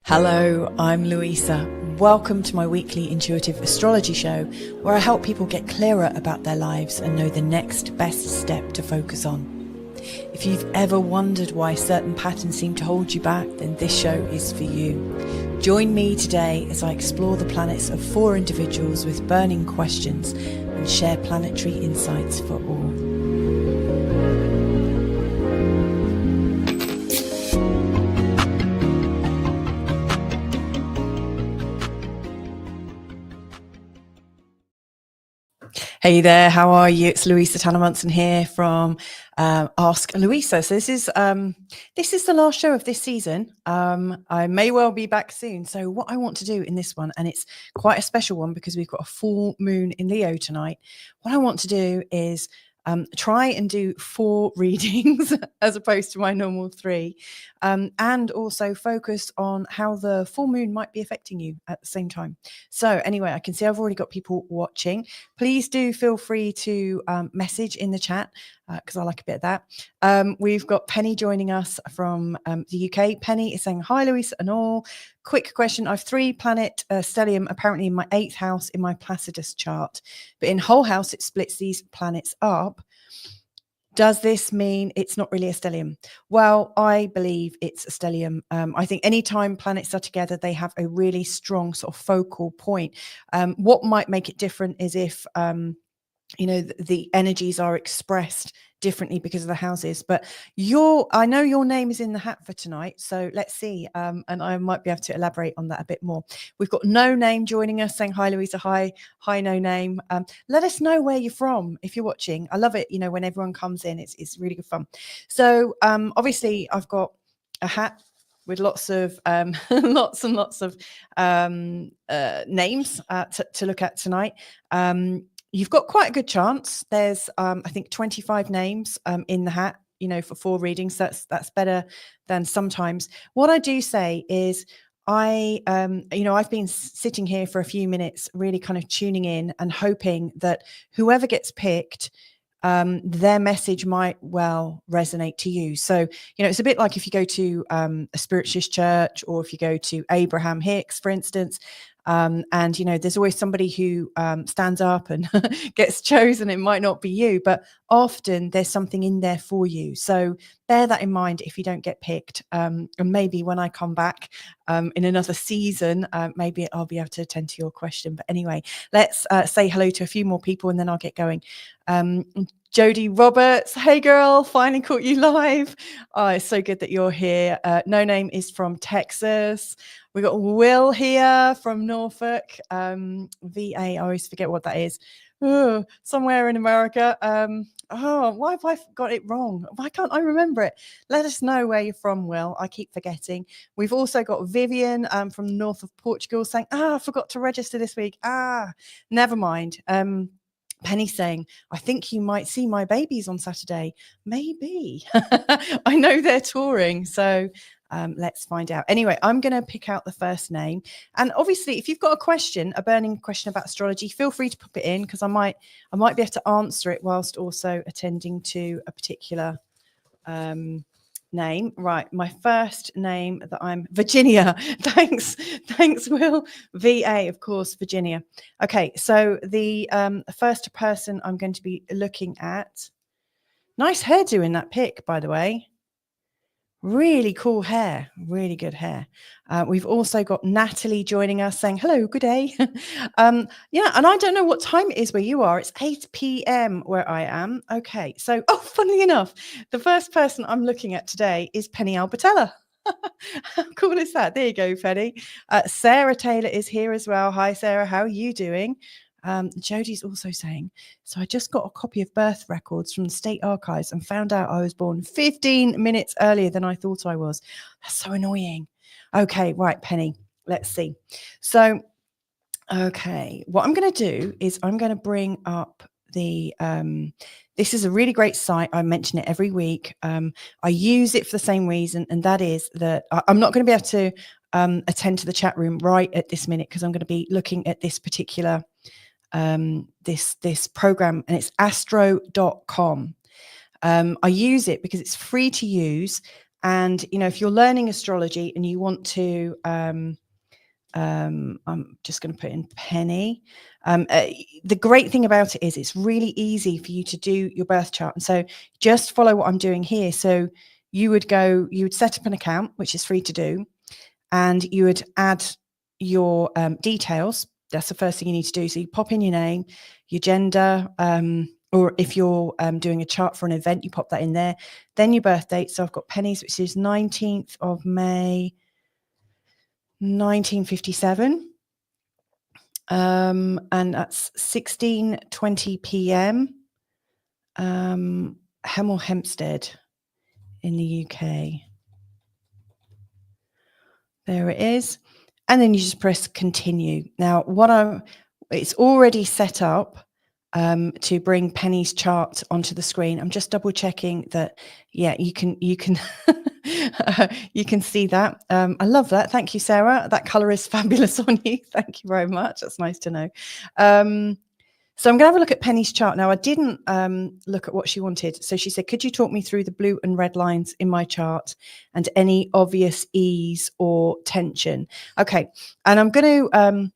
Hello, I'm Louisa. Welcome to my weekly intuitive astrology show where I help people get clearer about their lives and know the next best step to focus on. If you've ever wondered why certain patterns seem to hold you back, then this show is for you. Join me today as I explore the planets of 4 individuals with burning questions and share planetary insights for all. Hey there, how are you? It's Louisa Tanner Munson here from Ask Louisa. So this is the last show of this season. I may well be back soon. So what I want to do in this one, and it's quite a special one because we've got a full moon in Leo tonight. What I want to do is try and do 4 readings as opposed to my normal 3, and also focus on how the full moon might be affecting you at the same time. So anyway, I can see I've already got people watching. Please do feel free to message in the chat because I like a bit of that. We've got Penny joining us from the UK. Penny is saying, hi, Louisa and all. Quick question. I have 3 planet stellium apparently in my 8th house in my Placidus chart, but in whole house it splits these planets up. Does this mean it's not really a stellium? Well, I believe it's a stellium. I think anytime planets are together, they have a really strong sort of focal point. What might make it different is if the energies are expressed differently because of the houses. But I know your name is in the hat for tonight, so let's see, and I might be able to elaborate on that a bit more. We've got No Name joining us saying hi, Louisa. Hi No Name. Let us know where you're from if you're watching. I love it, when everyone comes in. It's really good fun. So obviously I've got a hat with lots of lots and lots of names to look at tonight. You've got quite a good chance. There's, I think, 25 names in the hat, for 4 readings. That's better than sometimes. What I do say is I've been sitting here for a few minutes, really kind of tuning in and hoping that whoever gets picked, their message might well resonate to you. So, it's a bit like if you go to a spiritualist church or if you go to Abraham Hicks, for instance, and, there's always somebody who stands up and gets chosen. It might not be you, but often there's something in there for you. So bear that in mind if you don't get picked. And maybe when I come back in another season, maybe I'll be able to attend to your question. But anyway, let's say hello to a few more people and then I'll get going. Jodie Roberts, hey girl, finally caught you live. Oh, it's so good that you're here. No Name is from Texas. We got Will here from Norfolk. VA, I always forget what that is. Somewhere in America. Why have I got it wrong? Why can't I remember it? Let us know where you're from, Will. I keep forgetting. We've also got Vivian from the north of Portugal saying, I forgot to register this week. Never mind. Penny saying, I think you might see my babies on Saturday. Maybe. I know they're touring, so let's find out. Anyway, I'm going to pick out the first name. And obviously, if you've got a burning question about astrology, feel free to pop it in because I might be able to answer it whilst also attending to a particular name. Right, my first name that I'm Virginia. Thanks, Will. VA, of course, Virginia. Okay, so the first person I'm going to be looking at. Nice hairdo in that pic, by the way. Really cool hair, really good hair. We've also got Natalie joining us saying, hello, good day. And I don't know what time it is where you are. It's 8 p.m. where I am. Okay, so, funnily enough, the first person I'm looking at today is Penny Albertella. How cool is that? There you go, Penny. Sarah Taylor is here as well. Hi, Sarah, how are you doing? Jodie's also saying, so I just got a copy of birth records from the state archives and found out I was born 15 minutes earlier than I thought I was. That's so annoying. Okay, right, Penny, let's see. So, okay, what I'm going to do is I'm going to bring up the, this is a really great site. I mention it every week. I use it for the same reason, and that is that I'm not going to be able to attend to the chat room right at this minute because I'm going to be looking at this particular this program, and it's astro.com. I use it because it's free to use And, you know, if you're learning astrology and you want to, I'm just going to put in Penny. The great thing about it is it's really easy for you to do your birth chart. And so just follow what I'm doing here. So you would set up an account, which is free to do, and you would add your details. That's the first thing you need to do. So you pop in your name, your gender, or if you're doing a chart for an event, you pop that in there. Then your birth date. So I've got Penny's, which is 19th of May, 1957. And that's 16:20 p.m. Hemel Hempstead in the UK. There it is. And then you just press continue. Now, it's already set up to bring Penny's chart onto the screen. I'm just double checking that, yeah, you can you can see that. I love that. Thank you, Sarah. That color is fabulous on you. Thank you very much. That's nice to know. So I'm going to have a look at Penny's chart. Now, I didn't look at what she wanted. So she said, could you talk me through the blue and red lines in my chart and any obvious ease or tension? Okay. And I'm going to,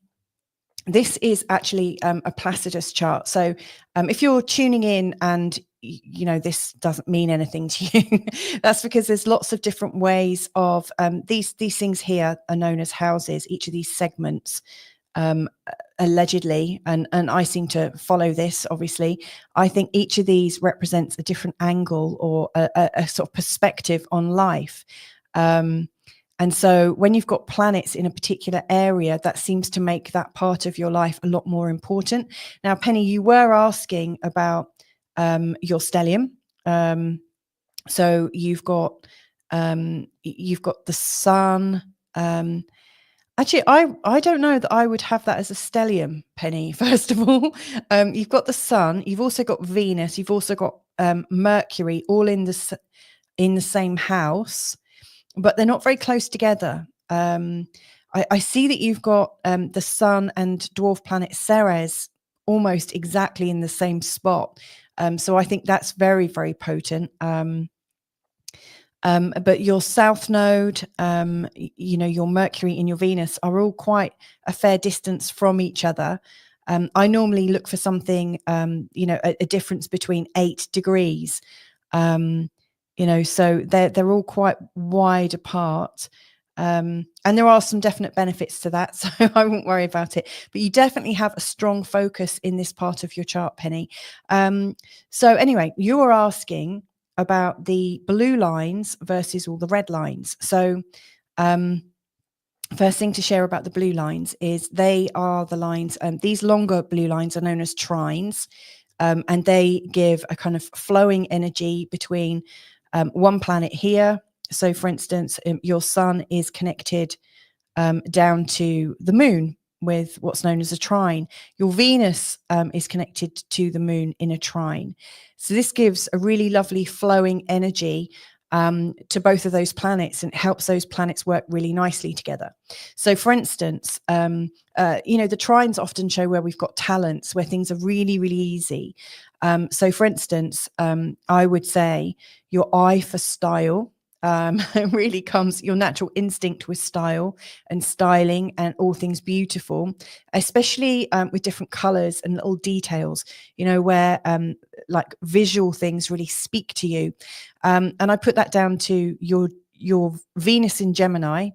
this is actually a Placidus chart. So if you're tuning in and, you know, this doesn't mean anything to you, that's because there's lots of different ways of these things here are known as houses, each of these segments. Allegedly, and I seem to follow this, obviously. I think each of these represents a different angle or a sort of perspective on life. And so when you've got planets in a particular area, that seems to make that part of your life a lot more important. Now, Penny, you were asking about your stellium. So you've got the sun. Actually, I don't know that I would have that as a stellium, Penny, first of all. You've got the sun, you've also got Venus, you've also got Mercury, all in the same house, but they're not very close together. I see that you've got the sun and dwarf planet Ceres almost exactly in the same spot. So I think that's very, very potent. But your south node, you know, your Mercury and your Venus are all quite a fair distance from each other. I normally look for something, you know, a difference between 8 degrees. You know, so they're all quite wide apart. And there are some definite benefits to that, so I won't worry about it. But you definitely have a strong focus in this part of your chart, Penny. So anyway, you were asking about the blue lines versus all the red lines. So first thing to share about the blue lines is they are the lines, these longer blue lines are known as trines, and they give a kind of flowing energy between one planet here. So for instance, your sun is connected down to the moon with what's known as a trine. Your Venus is connected to the moon in a trine. So this gives a really lovely flowing energy to both of those planets, and it helps those planets work really nicely together. So for instance, you know, the trines often show where we've got talents, where things are really, really easy. So for instance, I would say your eye for style, it really comes, your natural instinct with style and styling and all things beautiful, especially with different colors and little details, you know, where like visual things really speak to you. And I put that down to your Venus in Gemini.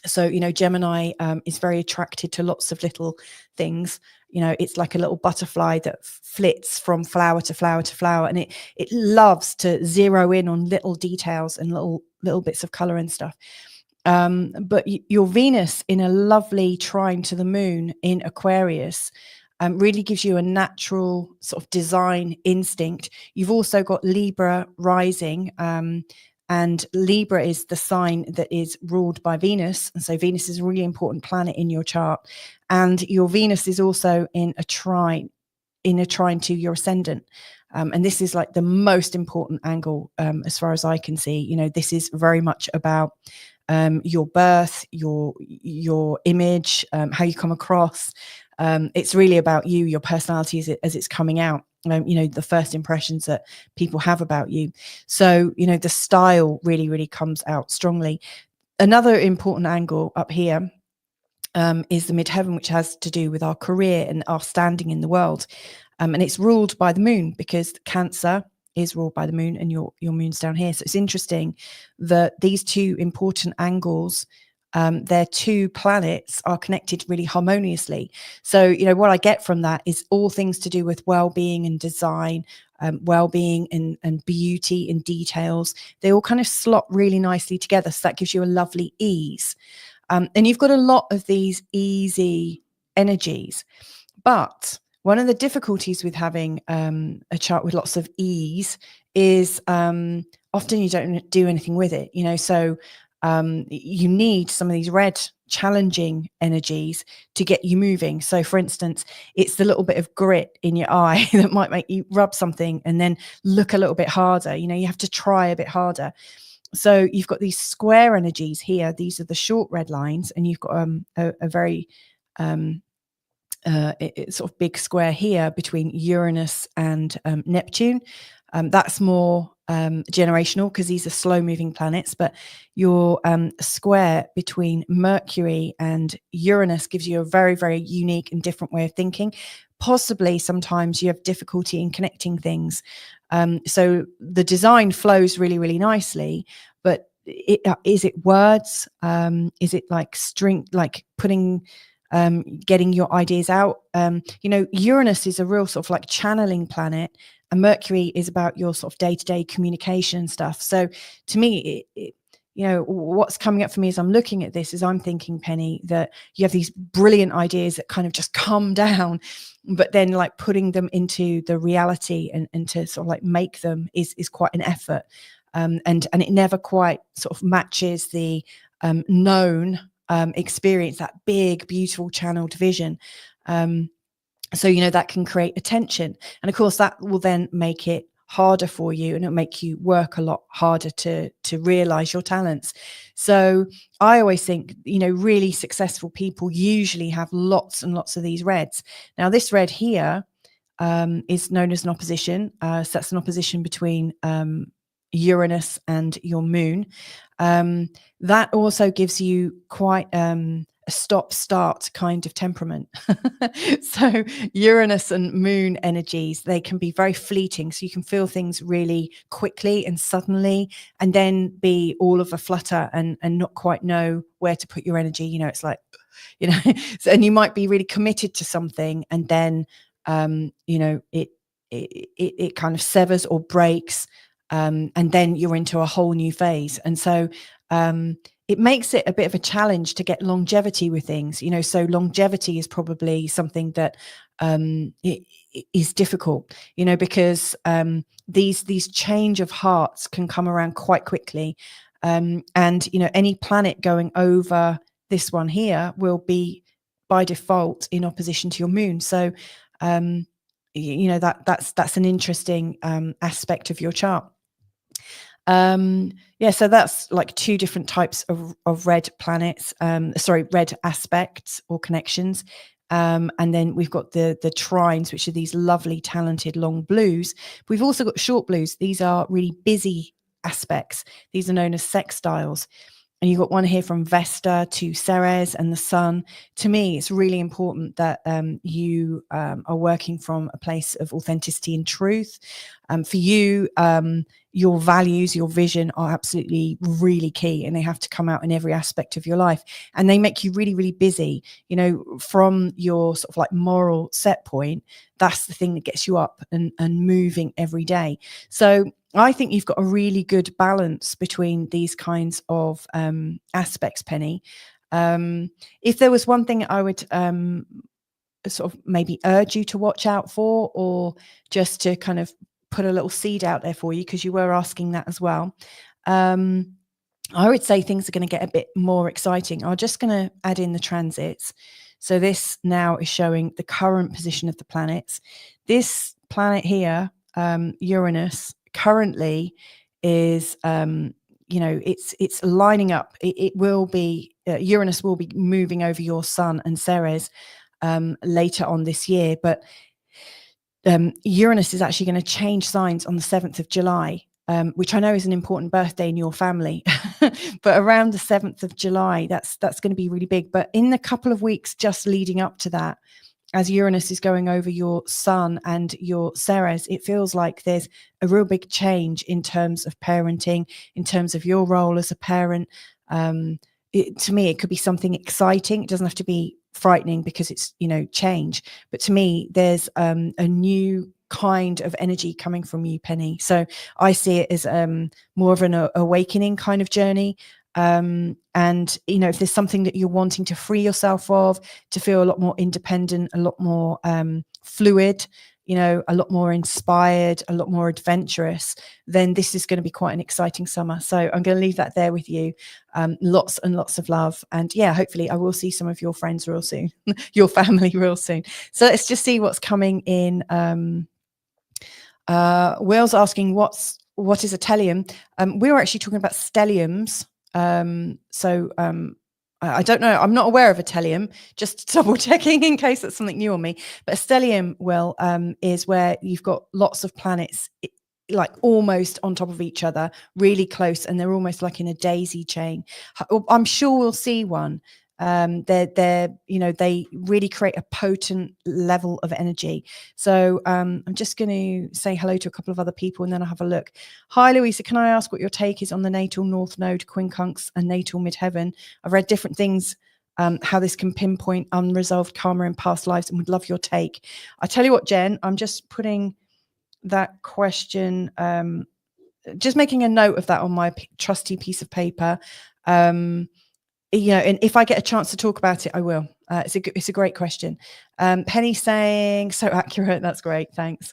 So, you know, Gemini is very attracted to lots of little things. You know, it's like a little butterfly that flits from flower to flower to flower, and it loves to zero in on little details and little bits of color and stuff. But your Venus in a lovely trine to the moon in Aquarius really gives you a natural sort of design instinct. You've also got Libra rising, and Libra is the sign that is ruled by Venus. And so Venus is a really important planet in your chart. And your Venus is also in a trine to your ascendant. And this is like the most important angle as far as I can see. You know, this is very much about your birth, your image, how you come across. It's really about you, your personality as it's coming out. the first impressions that people have about you. So, the style really, really comes out strongly. Another important angle up here is the midheaven, which has to do with our career and our standing in the world. And it's ruled by the moon, because Cancer is ruled by the moon, and your moon's down here. So it's interesting that these two important angles, their two planets, are connected really harmoniously. So, what I get from that is all things to do with well-being and design, well-being and beauty and details. They all kind of slot really nicely together. So that gives you a lovely ease. And you've got a lot of these easy energies. But one of the difficulties with having a chart with lots of ease is often you don't do anything with it, so you need some of these red challenging energies to get you moving. So for instance, it's the little bit of grit in your eye that might make you rub something and then look a little bit harder. You have to try a bit harder. So you've got these square energies here. These are the short red lines, and you've got a very sort of big square here between Uranus and Neptune. That's more generational, because these are slow moving planets, but your square between Mercury and Uranus gives you a very, very unique and different way of thinking. Possibly sometimes you have difficulty in connecting things. So the design flows really, really nicely, but is it words? Is it like string, like putting, getting your ideas out? Uranus is a real sort of like channeling planet, and Mercury is about your sort of day-to-day communication and stuff. So to me, what's coming up for me as I'm looking at this is I'm thinking, Penny, that you have these brilliant ideas that kind of just come down, but then like putting them into the reality and to sort of like make them is quite an effort. And it never quite sort of matches the known experience, that big, beautiful channeled vision. So, that can create a tension. And of course, that will then make it harder for you, and it'll make you work a lot harder to realize your talents. So I always think, really successful people usually have lots and lots of these reds. Now, this red here is known as an opposition. So that's an opposition between Uranus and your moon. That also gives you quite a stop-start kind of temperament. So Uranus and moon energies, they can be very fleeting. So you can feel things really quickly and suddenly, and then be all of a flutter and not quite know where to put your energy. It's like, so, and you might be really committed to something, and then it kind of severs or breaks. And then you're into a whole new phase. And so it makes it a bit of a challenge to get longevity with things, so longevity is probably something that it is difficult, because these change of hearts can come around quite quickly. And, any planet going over this one here will be by default in opposition to your moon. So, that's an interesting aspect of your chart. So that's like two different types of red planets, red aspects or connections. And then we've got the trines, which are these lovely, talented long blues. We've also got short blues. These are really busy aspects. These are known as sextiles. And you've got one here from Vesta to Ceres and the Sun. To me, it's really important that you are working from a place of authenticity and truth. For you, your values, your vision are absolutely really key, and they have to come out in every aspect of your life. And they make you really, really busy. From your sort of like moral set point, that's the thing that gets you up and moving every day. So I think you've got a really good balance between these kinds of aspects, Penny. If there was one thing I would sort of maybe urge you to watch out for, or just to kind of put a little seed out there for you, because you were asking that as well, I would say things are going to get a bit more exciting. I'm just going to add in the transits. So this now is showing the current position of the planets. This planet here, Uranus, currently is it's lining up. It will be Uranus will be moving over your Sun and Ceres later on this year, but Uranus is actually going to change signs on the 7th of July, which I know is an important birthday in your family. But around the 7th of July, that's going to be really big. But in the couple of weeks just leading up to that, as Uranus is going over your Sun and your Ceres, it feels like there's a real big change in terms of parenting, in terms of your role as a parent. To me, it could be something exciting. It doesn't have to be frightening because it's, change. But to me, there's a new kind of energy coming from you, Penny. So I see it as more of an awakening kind of journey. And if there's something that you're wanting to free yourself of, to feel a lot more independent, a lot more fluid, a lot more inspired, a lot more adventurous, then this is going to be quite an exciting summer. So I'm going to leave that there with you. Lots and lots of love. And yeah, hopefully I will see some of your friends real soon, your family real soon. So let's just see what's coming in. Will's asking, what is a tellurium? We were actually talking about stelliums. I don't know. I'm not aware of a tellurium, just double checking in case that's something new on me. But a stellium, Will, is where you've got lots of planets like almost on top of each other, really close, and they're almost like in a daisy chain. I'm sure we'll see one. They really create a potent level of energy. So I'm just going to say hello to a couple of other people and then I'll have a look. Hi, Louisa. Can I ask what your take is on the natal North Node, quincunx, and natal midheaven? I've read different things, how this can pinpoint unresolved karma in past lives, and would love your take. I tell you what, Jen, I'm just putting that question, just making a note of that on my trusty piece of paper. And if I get a chance to talk about it, I will. It's a great question. Penny saying, so accurate. That's great. Thanks.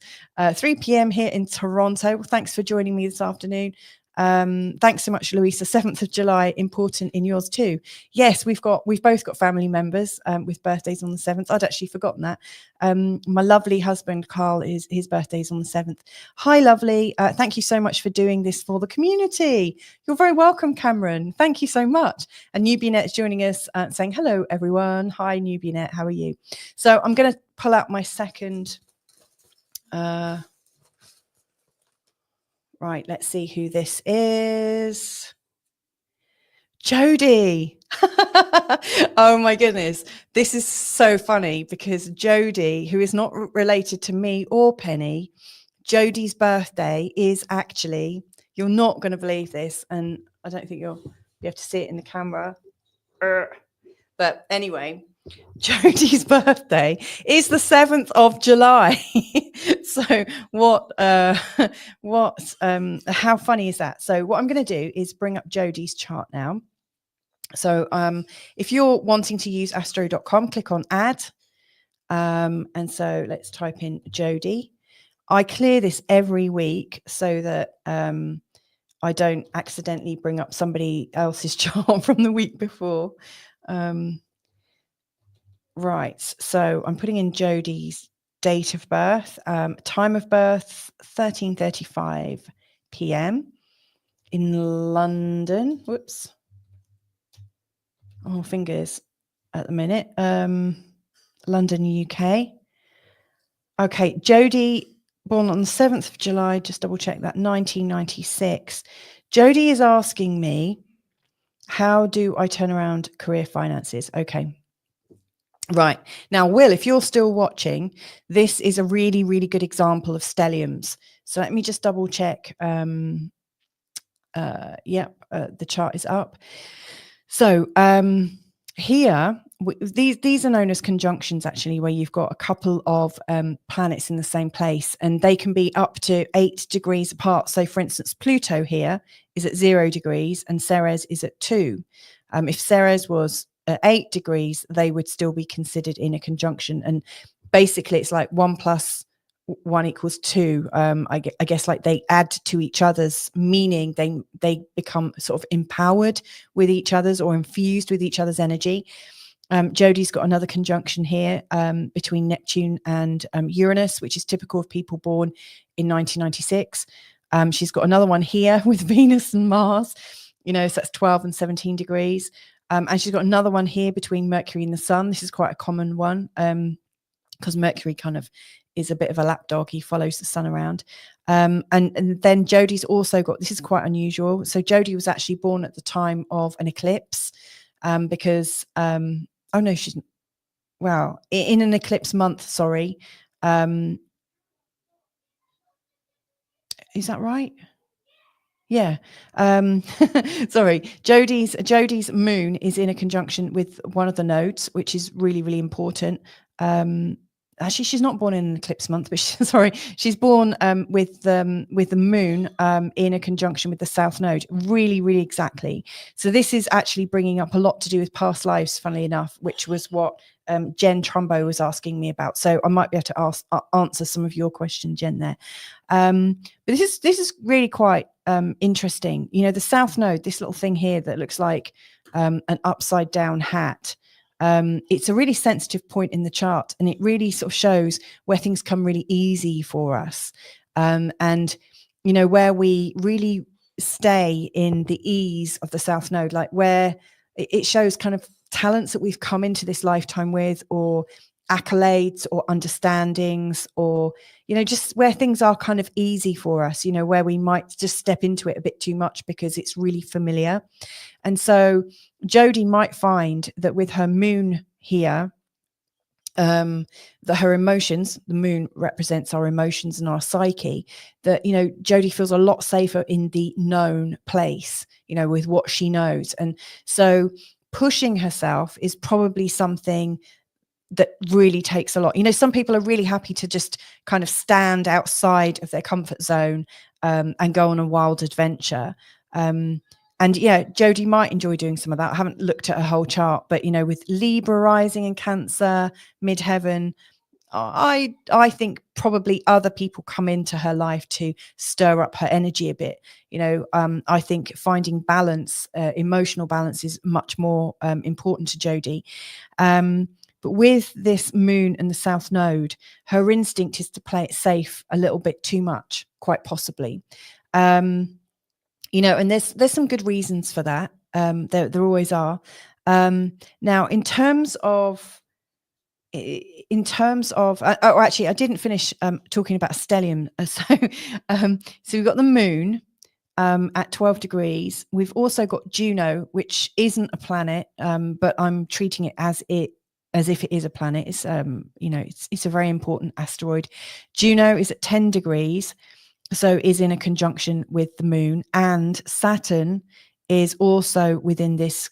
3 p.m. here in Toronto. Well, thanks for joining me this afternoon. Thanks so much, Louisa. 7th of July, important in yours too. Yes, we've both got family members with birthdays on the 7th. I'd actually forgotten that. My lovely husband, Carl, his birthday's on the 7th. Hi, lovely. Thank you so much for doing this for the community. You're very welcome, Cameron. Thank you so much. And Newbie is joining us, saying, hello, everyone. Hi, Newbie Net. How are you? So I'm going to pull out my second... Right, let's see who this is. Jody. Oh my goodness. This is so funny because Jody, who is not related to me or Penny, Jody's birthday is actually, you're not going to believe this, and I don't think you'll be able to see it in the camera. But anyway, Jody's birthday is the 7th of July. So how funny is that? So what I'm going to do is bring up Jody's chart now. So if you're wanting to use astro.com, click on add. And so let's type in Jody. I clear this every week so that I don't accidentally bring up somebody else's chart from the week before. Right, so I'm putting in Jody's date of birth, time of birth, 13:35 p.m. in London. Whoops. Oh, fingers at the minute. London, UK. Okay, Jody, born on the 7th of July, just double check that, 1996. Jody is asking me, how do I turn around career finances? Okay. Right. Now, Will, if you're still watching, this is a really, really good example of stelliums. So let me just double check. The chart is up. So here, these are known as conjunctions, actually, where you've got a couple of planets in the same place, and they can be up to 8 degrees apart. So, for instance, Pluto here is at 0 degrees and Ceres is at 2. If Ceres was at 8 degrees, they would still be considered in a conjunction. And basically, it's like 1 + 1 = 2. I guess like they add to each other's meaning. They become sort of empowered with each other's or infused with each other's energy. Jodie's got another conjunction here between Neptune and Uranus, which is typical of people born in 1996. She's got another one here with Venus and Mars, so that's 12 and 17 degrees. And she's got another one here between Mercury and the Sun. This is quite a common one because Mercury kind of is a bit of a lapdog. He follows the sun around. And then Jodie's also got, this is quite unusual. So Jodie was actually born at the time of an eclipse, because, oh no, she's, well, in an eclipse month, sorry. Is that right? Yeah. Sorry. Jodie's moon is in a conjunction with one of the nodes, which is really, really important. Actually, she's not born in an eclipse month, but she's born with the moon in a conjunction with the south node. Really, really exactly. So this is actually bringing up a lot to do with past lives, funnily enough, which was what Jen Trumbo was asking me about. So I might be able to answer some of your questions, Jen, there. But this is really quite interesting. You know, the south node, this little thing here that looks like an upside down hat. It's a really sensitive point in the chart, and it really sort of shows where things come really easy for us. And, you know, where we really stay in the ease of the south node, like where it shows kind of talents that we've come into this lifetime with, or accolades or understandings, or, you know, just where things are kind of easy for us, you know, where we might just step into it a bit too much because it's really familiar. And so Jodie might find that with her moon here, that her emotions, the moon represents our emotions and our psyche, that, you know, Jodie feels a lot safer in the known place, you know, with what she knows. And so pushing herself is probably something that really takes a lot. You know, some people are really happy to just kind of stand outside of their comfort zone and go on a wild adventure. And yeah, Jodie might enjoy doing some of that. I haven't looked at her whole chart, but, you know, with Libra rising in Cancer, midheaven, I think probably other people come into her life to stir up her energy a bit. You know, I think finding balance, emotional balance, is much more important to Jodie. But with this moon and the south node, her instinct is to play it safe a little bit too much, quite possibly. You know, and there's some good reasons for that. There always are. Now, in terms of, oh, actually, I didn't finish talking about stellium. So we've got the moon at 12 degrees. We've also got Juno, which isn't a planet, but I'm treating it as if it is a planet. It's you know, it's a very important asteroid. Juno is at 10 degrees, so is in a conjunction with the moon, and Saturn is also within this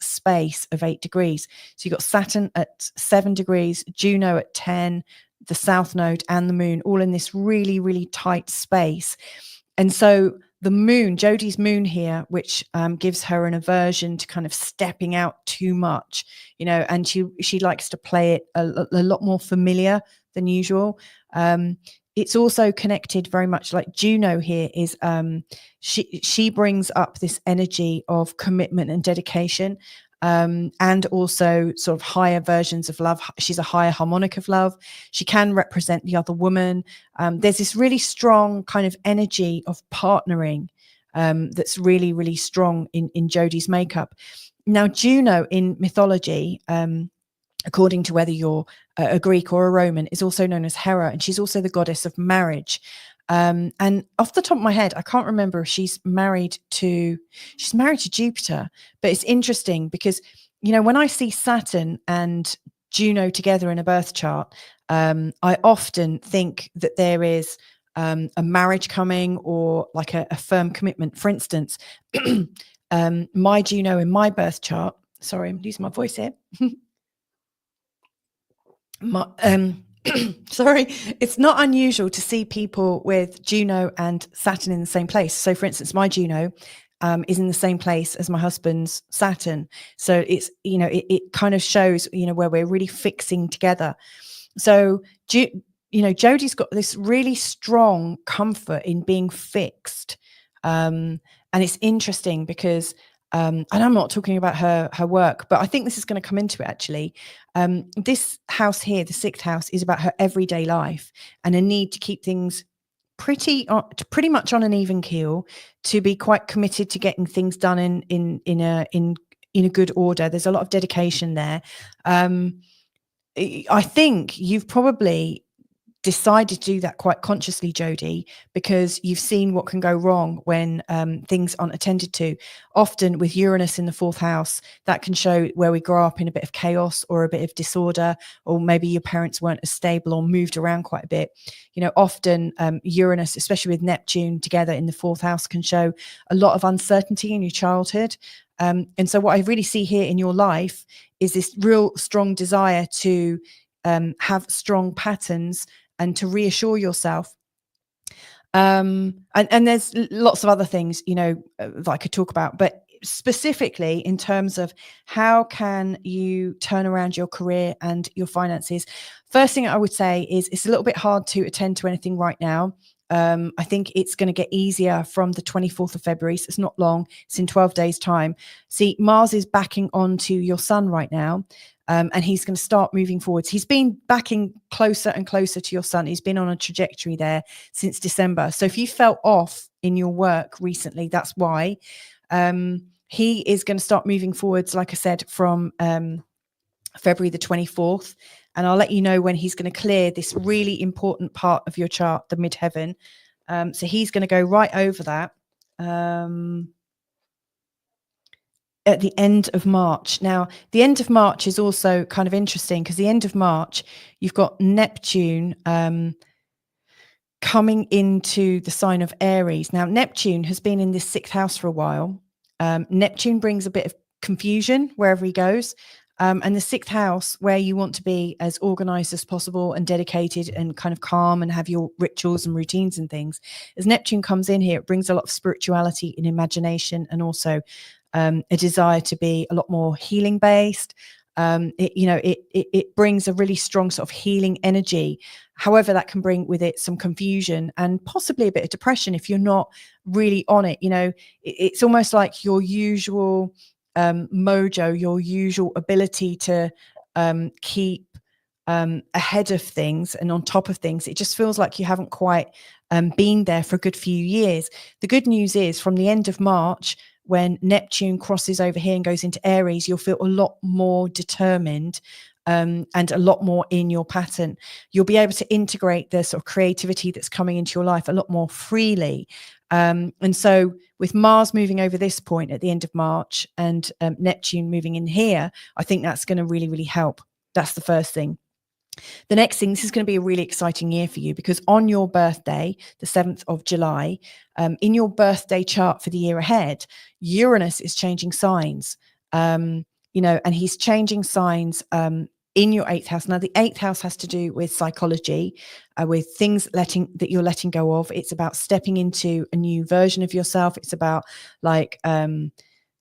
space of 8 degrees. So you've got Saturn at 7 degrees, Juno at 10, the south node and the moon all in this really, really tight space. And so the moon, Jodie's moon here, which gives her an aversion to kind of stepping out too much, you know, and she likes to play it a lot more familiar than usual. It's also connected very much, like Juno here is, she brings up this energy of commitment and dedication, and also sort of higher versions of love. She's a higher harmonic of love. She can represent the other woman. There's this really strong kind of energy of partnering that's really, really strong in Jodie's makeup. Now, Juno in mythology, according to whether you're a Greek or a Roman, is also known as Hera, and she's also the goddess of marriage. And off the top of my head, I can't remember if she's married to Jupiter, but it's interesting because, you know, when I see Saturn and Juno together in a birth chart, I often think that there is a marriage coming, or like a firm commitment. For instance, my Juno in my birth chart, sorry, I'm losing my voice here. Sorry, it's not unusual to see people with Juno and Saturn in the same place. So for instance, my Juno is in the same place as my husband's Saturn. So it's, you know, it kind of shows, you know, where we're really fixing together. So, you know, Jodie's got this really strong comfort in being fixed. And it's interesting because, and I'm not talking about her work, but I think this is going to come into it actually. This house here, the 6th house, is about her everyday life and a need to keep things pretty much on an even keel, to be quite committed to getting things done in a good order. There's a lot of dedication there. I think you've probably decided to do that quite consciously, Jodie, because you've seen what can go wrong when things aren't attended to. Often with Uranus in the 4th house, that can show where we grow up in a bit of chaos or a bit of disorder, or maybe your parents weren't as stable or moved around quite a bit. Often Uranus, especially with Neptune together in the 4th house, can show a lot of uncertainty in your childhood. And so what I really see here in your life is this real strong desire to have strong patterns and to reassure yourself. And there's lots of other things, that I could talk about, but specifically in terms of how can you turn around your career and your finances. First thing I would say is it's a little bit hard to attend to anything right now. I think it's going to get easier from the 24th of February. So it's not long. It's in 12 days time. See, Mars is backing onto your sun right now. And he's going to start moving forwards. He's been backing closer and closer to your sun. He's been on a trajectory there since December. So if you felt off in your work recently, that's why. He is going to start moving forwards, like I said, from February the 24th. And I'll let you know when he's going to clear this really important part of your chart, the midheaven. So he's going to go right over that. At the end of March. Now, the end of March is also kind of interesting because the end of March, you've got Neptune coming into the sign of Aries. Now, Neptune has been in this 6th house for a while. Neptune brings a bit of confusion wherever he goes. And the 6th house, where you want to be as organized as possible and dedicated and kind of calm and have your rituals and routines and things. As Neptune comes in here, it brings a lot of spirituality and imagination, and also a desire to be a lot more healing based. It brings a really strong sort of healing energy. However, that can bring with it some confusion and possibly a bit of depression if you're not really on it. It's almost like your usual mojo, your usual ability to keep ahead of things and on top of things. It just feels like you haven't quite been there for a good few years. The good news is from the end of March, when Neptune crosses over here and goes into Aries, you'll feel a lot more determined and a lot more in your pattern. You'll be able to integrate the sort of creativity that's coming into your life a lot more freely. And so with Mars moving over this point at the end of March and Neptune moving in here, I think that's going to really, really help. That's the first thing. The next thing, this is going to be a really exciting year for you because on your birthday, the 7th of July, in your birthday chart for the year ahead, Uranus is changing signs, and he's changing signs in your 8th house. Now, the 8th house has to do with psychology, with things that you're letting go of. It's about stepping into a new version of yourself. It's about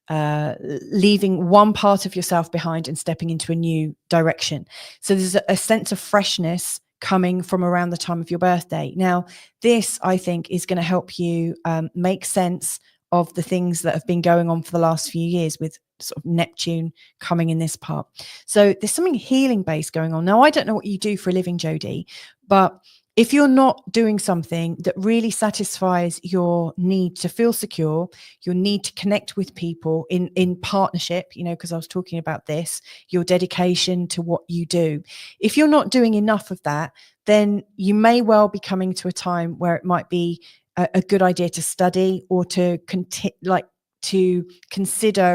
leaving one part of yourself behind and stepping into a new direction. So there's a sense of freshness coming from around the time of your birthday. Now, this, I think, is going to help you make sense of the things that have been going on for the last few years with sort of Neptune coming in this part. So there's something healing based going on. Now, I don't know what you do for a living, Jodie, but if you're not doing something that really satisfies your need to feel secure, your need to connect with people in partnership, because I was talking about this, your dedication to what you do. If you're not doing enough of that, then you may well be coming to a time where it might be a good idea to study or to consider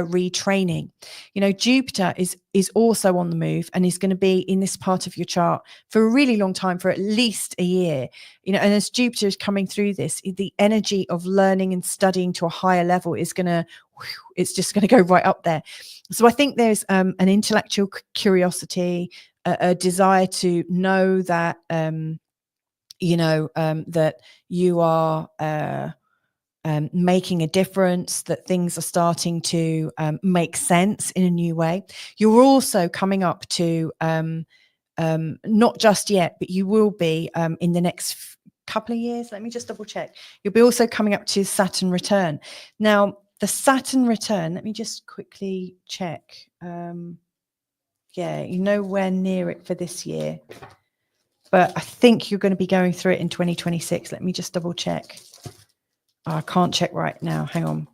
retraining. Jupiter is also on the move and is going to be in this part of your chart for a really long time, for at least a year. And as Jupiter is coming through this, the energy of learning and studying to a higher level is it's just going to go right up there. So I think there's an intellectual curiosity, a desire to know that that you are making a difference, that things are starting to make sense in a new way. You're also coming up to, not just yet, but you will be in the next couple of years. Let me just double check. You'll be also coming up to Saturn return. Now, the Saturn return, let me just quickly check. Yeah, you're nowhere near it for this year, but I think you're going to be going through it in 2026. Let me just double check. I can't check right now. Hang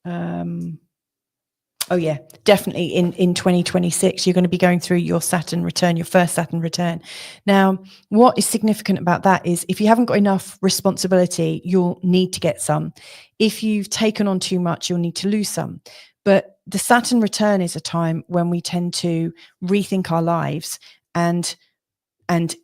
on. Oh yeah, definitely. In 2026, you're going to be going through your Saturn return, your first Saturn return. Now, what is significant about that is if you haven't got enough responsibility, you'll need to get some. If you've taken on too much, you'll need to lose some. But the Saturn return is a time when we tend to rethink our lives and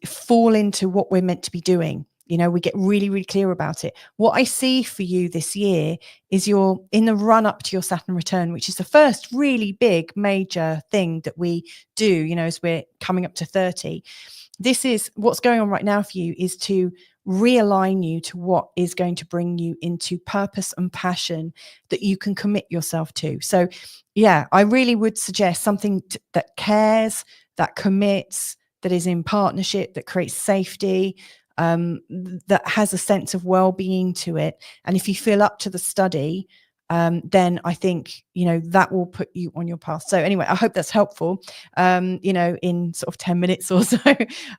fall into what we're meant to be doing. You know, we get really, really clear about it. What I see for you this year is you're in the run up to your Saturn return, which is the first really big major thing that we do, you know, as we're coming up to 30. This is what's going on right now for you, is to realign you to what is going to bring you into purpose and passion that you can commit yourself to. So yeah, I really would suggest something that cares, that commits, that is in partnership, that creates safety, that has a sense of well-being to it. And if you feel up to the study, then I think, you know, that will put you on your path. So anyway, I hope that's helpful, you know, in sort of 10 minutes or so.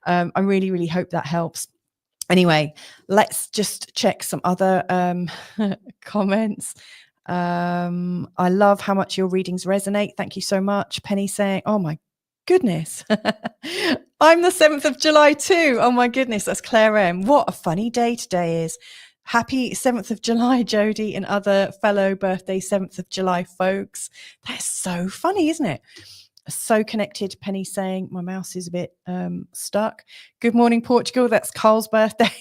I really, really hope that helps. Anyway, let's just check some other comments. I love how much your readings resonate. Thank you so much. Penny saying, oh my goodness. I'm the 7th of July too. Oh my goodness, that's Claire M. What a funny day today is. Happy 7th of July, Jodie, and other fellow birthday 7th of July folks. That's so funny, isn't it? So connected. Penny saying, my mouse is a bit stuck. Good morning, Portugal. That's Carl's birthday.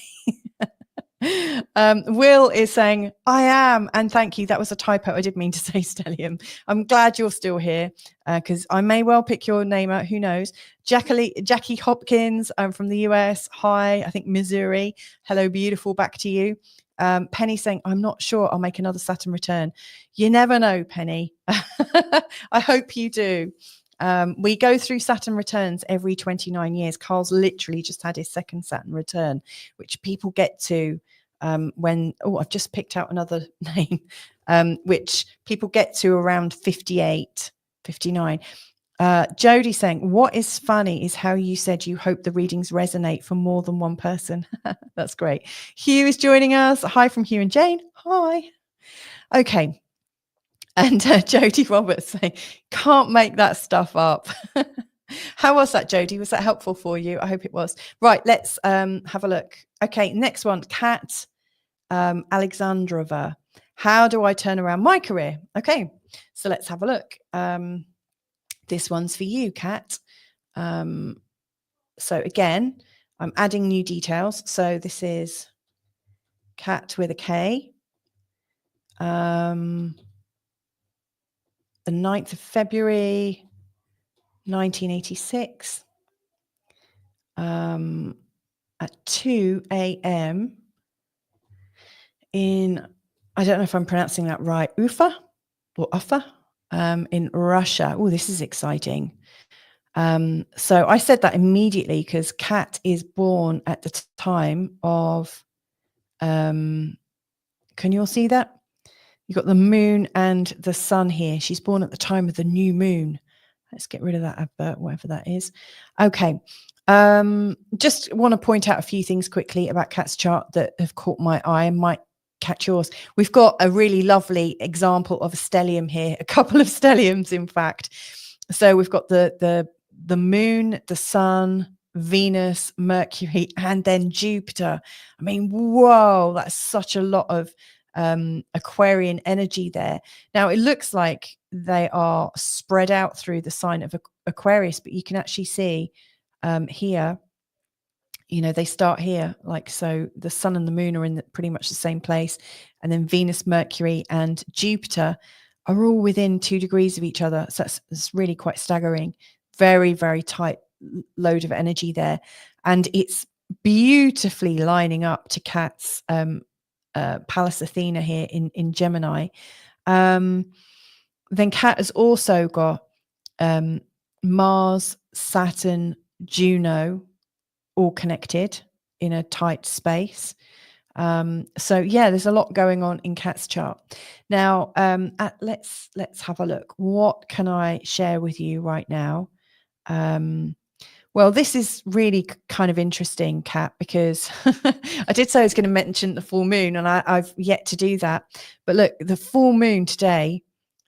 Will is saying, I am, and thank you. That was a typo. I did mean to say stellium. I'm glad you're still here, because I may well pick your name out. Who knows? Jackie Hopkins from the US. Hi, I think Missouri. Hello, beautiful. Back to you. Penny saying, I'm not sure I'll make another Saturn return. You never know, Penny. I hope you do. We go through Saturn returns every 29 years. Carl's literally just had his second Saturn return, which people get to when, I've just picked out another name, which people get to around 58, 59. Jodie saying, what is funny is how you said you hope the readings resonate for more than one person. That's great. Hugh is joining us. Hi from Hugh and Jane. Hi. Okay. And Jodie Roberts saying, can't make that stuff up. How was that, Jodie? Was that helpful for you? I hope it was. Right, let's have a look. Okay, next one, Kat Alexandrova. How do I turn around my career? Okay, so let's have a look. This one's for you, Kat. So again, I'm adding new details. So this is Kat with a K. The 9th of February, 1986, at 2 a.m. in, I don't know if I'm pronouncing that right, Ufa or Ufa, in Russia. Oh, this is exciting. So I said that immediately because Kat is born at the time of, can you all see that? You've got the moon and the sun here. She's born at the time of the new moon. Let's get rid of that advert, whatever that is. Okay. Just want to point out a few things quickly about Kat's chart that have caught my eye and might catch yours. We've got a really lovely example of a stellium here, a couple of stelliums, in fact. So we've got the moon, the sun, Venus, Mercury, and then Jupiter. I mean, whoa, that's such a lot of Aquarian energy there. Now it looks like they are spread out through the sign of Aquarius, but you can actually see here, you know, they start here, like so. The sun and the moon are in pretty much the same place, and then Venus, Mercury, and Jupiter are all within 2 degrees of each other. So that's really quite staggering. Very, very tight load of energy there, and it's beautifully lining up to Kat's Pallas Athena here in Gemini. Then Kat has also got Mars, Saturn, Juno all connected in a tight space. So yeah, there's a lot going on in Kat's chart. Now, let's have a look. What can I share with you right now? Well, this is really kind of interesting, Kat, because I did say I was going to mention the full moon, and I've yet to do that. But look, the full moon today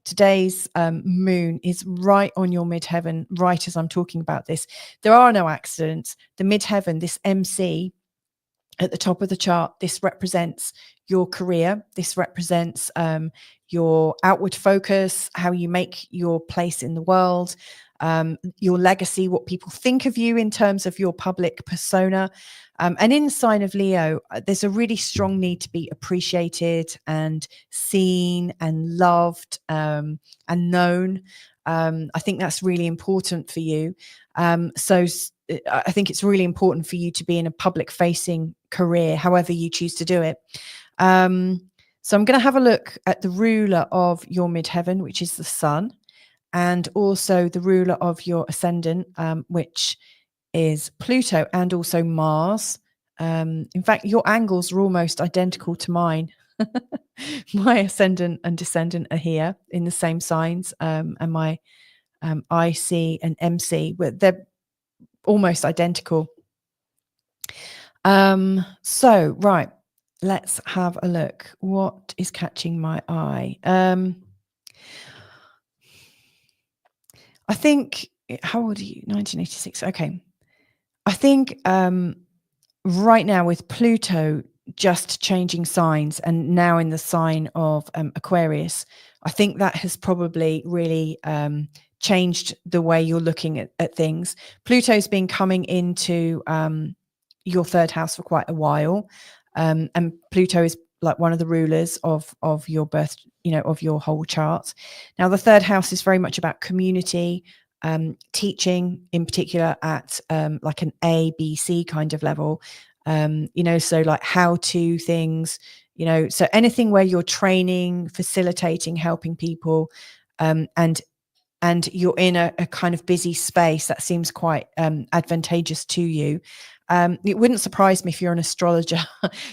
today's moon is right on your midheaven, right as I'm talking about this. There are no accidents. The midheaven, this MC at the top of the chart, this represents your career. This represents your outward focus, how you make your place in the world, your legacy, what people think of you in terms of your public persona. And in the sign of Leo, there's a really strong need to be appreciated and seen and loved and known. I think that's really important for you. So I think it's really important for you to be in a public facing career, however you choose to do it. So I'm going to have a look at the ruler of your midheaven, which is the sun, and also the ruler of your ascendant, which is Pluto, and also Mars. In fact, your angles are almost identical to mine. My ascendant and descendant are here in the same signs, and my IC and MC, but they're almost identical. So right, let's have a look. What is catching my eye? I think, how old are you? 1986. Okay. I think right now with Pluto just changing signs and now in the sign of Aquarius, I think that has probably really changed the way you're looking at things. Pluto's been coming into your third house for quite a while, and Pluto is like one of the rulers of your birth, of your whole chart. Now the third house is very much about community, teaching in particular at like an A, B, C kind of level, so like how to things, so anything where you're training, facilitating, helping people, and you're in a kind of busy space that seems quite advantageous to you. It wouldn't surprise me if you're an astrologer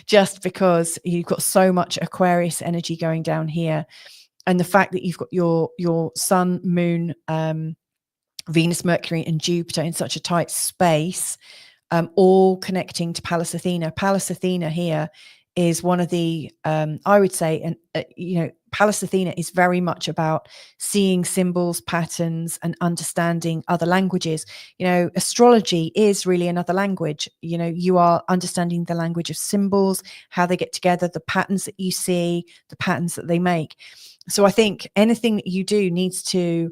just because you've got so much Aquarius energy going down here, and the fact that you've got your sun, moon, Venus, Mercury and Jupiter in such a tight space, all connecting to Pallas Athena. Pallas Athena here is one of the, I would say, and Pallas Athena is very much about seeing symbols, patterns, and understanding other languages. Astrology is really another language. You are understanding the language of symbols, how they get together, the patterns that you see, the patterns that they make. So I think anything that you do needs to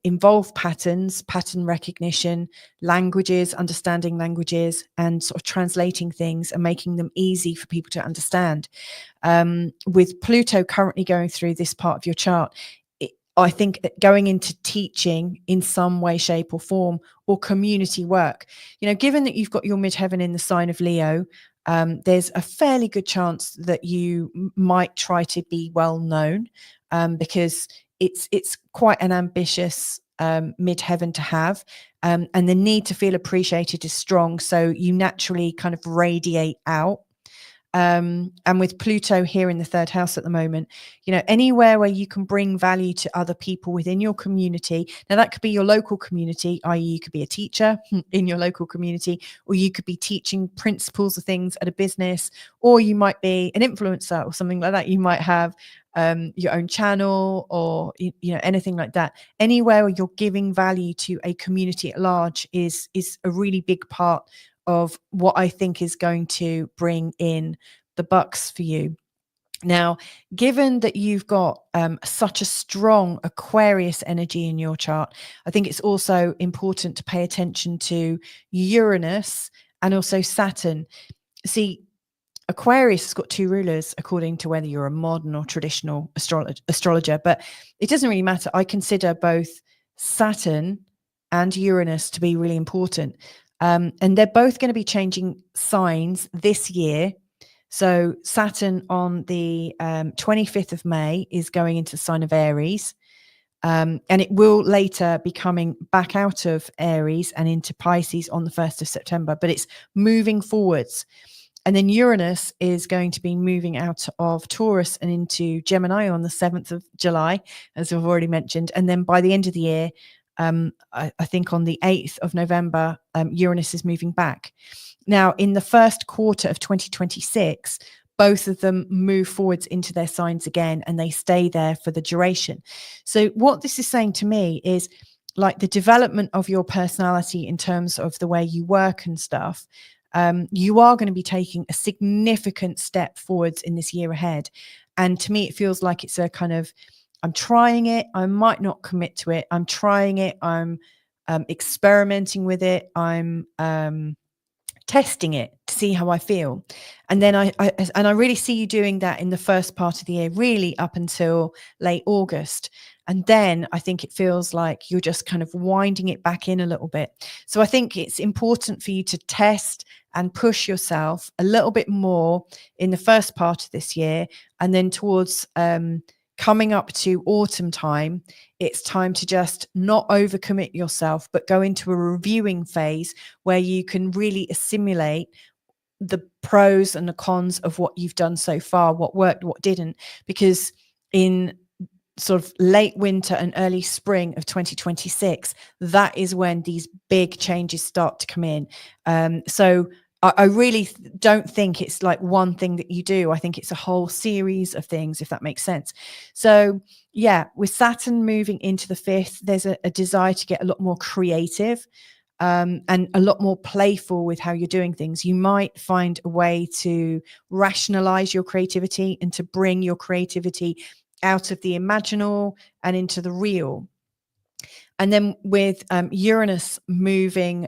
involve patterns, pattern recognition, languages, understanding languages, and sort of translating things and making them easy for people to understand. With Pluto currently going through this part of your chart, I think going into teaching in some way, shape or form, or community work, given that you've got your midheaven in the sign of Leo, there's a fairly good chance that you might try to be well known, because it's quite an ambitious midheaven to have, and the need to feel appreciated is strong, so you naturally kind of radiate out. And with Pluto here in the third house at the moment, anywhere where you can bring value to other people within your community. Now that could be your local community, i.e. you could be a teacher in your local community, or you could be teaching principles of things at a business, or you might be an influencer or something like that. You might have your own channel, or anything like that. Anywhere where you're giving value to a community at large is a really big part of what I think is going to bring in the bucks for you. Now, given that you've got such a strong Aquarius energy in your chart, I think it's also important to pay attention to Uranus and also Saturn. See, Aquarius has got two rulers according to whether you're a modern or traditional astrologer, but it doesn't really matter. I consider both Saturn and Uranus to be really important. And they're both going to be changing signs this year. So Saturn on the 25th of May is going into the sign of Aries. And it will later be coming back out of Aries and into Pisces on the 1st of September, but it's moving forwards. And then Uranus is going to be moving out of Taurus and into Gemini on the 7th of July, as I've already mentioned. And then by the end of the year, I think on the 8th of November, Uranus is moving back. Now, in the first quarter of 2026, both of them move forwards into their signs again, and they stay there for the duration. So what this is saying to me is, like, the development of your personality in terms of the way you work and stuff, you are going to be taking a significant step forwards in this year ahead. And to me, it feels like it's a kind of, I'm trying it, I might not commit to it, I'm trying it, I'm experimenting with it, I'm testing it to see how I feel. And then I really see you doing that in the first part of the year, really up until late August. And then I think it feels like you're just kind of winding it back in a little bit. So I think it's important for you to test and push yourself a little bit more in the first part of this year. And then towards coming up to autumn time, it's time to just not overcommit yourself, but go into a reviewing phase where you can really assimilate the pros and the cons of what you've done so far, what worked, what didn't. Because in sort of late winter and early spring of 2026, that is when these big changes start to come in. So I really don't think it's like one thing that you do. I think it's a whole series of things, if that makes sense. So yeah, with Saturn moving into the 5th, there's a desire to get a lot more creative and a lot more playful with how you're doing things. You might find a way to rationalize your creativity and to bring your creativity out of the imaginal and into the real. And then with Uranus moving